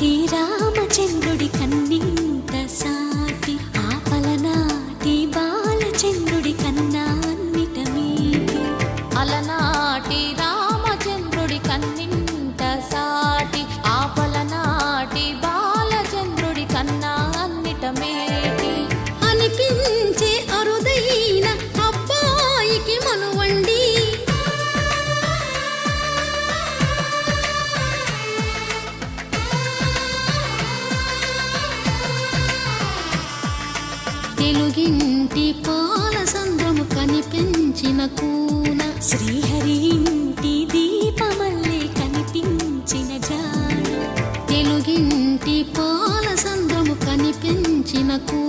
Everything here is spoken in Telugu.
అలనాటి రామచంద్రుడి కన్నింత సాటి ఆపలనాటి బాలచంద్రుడి కన్నా అన్నిట మీటి. అలనాటి రామచంద్రుడి కన్నింత సాటి ఆపలనాటి బాలచంద్రుడి కన్నా అన్నిట మేటి. అనిపించే అరుదైన అబ్బాయికి మనువండి తెలుగింటి పాలసంద్రము కనిపించిన కూన శ్రీహరి ఇంటి దీపమల్లే కనిపించిన జాడ. తెలుగింటి పాలసంద్రము కనిపించిన కూన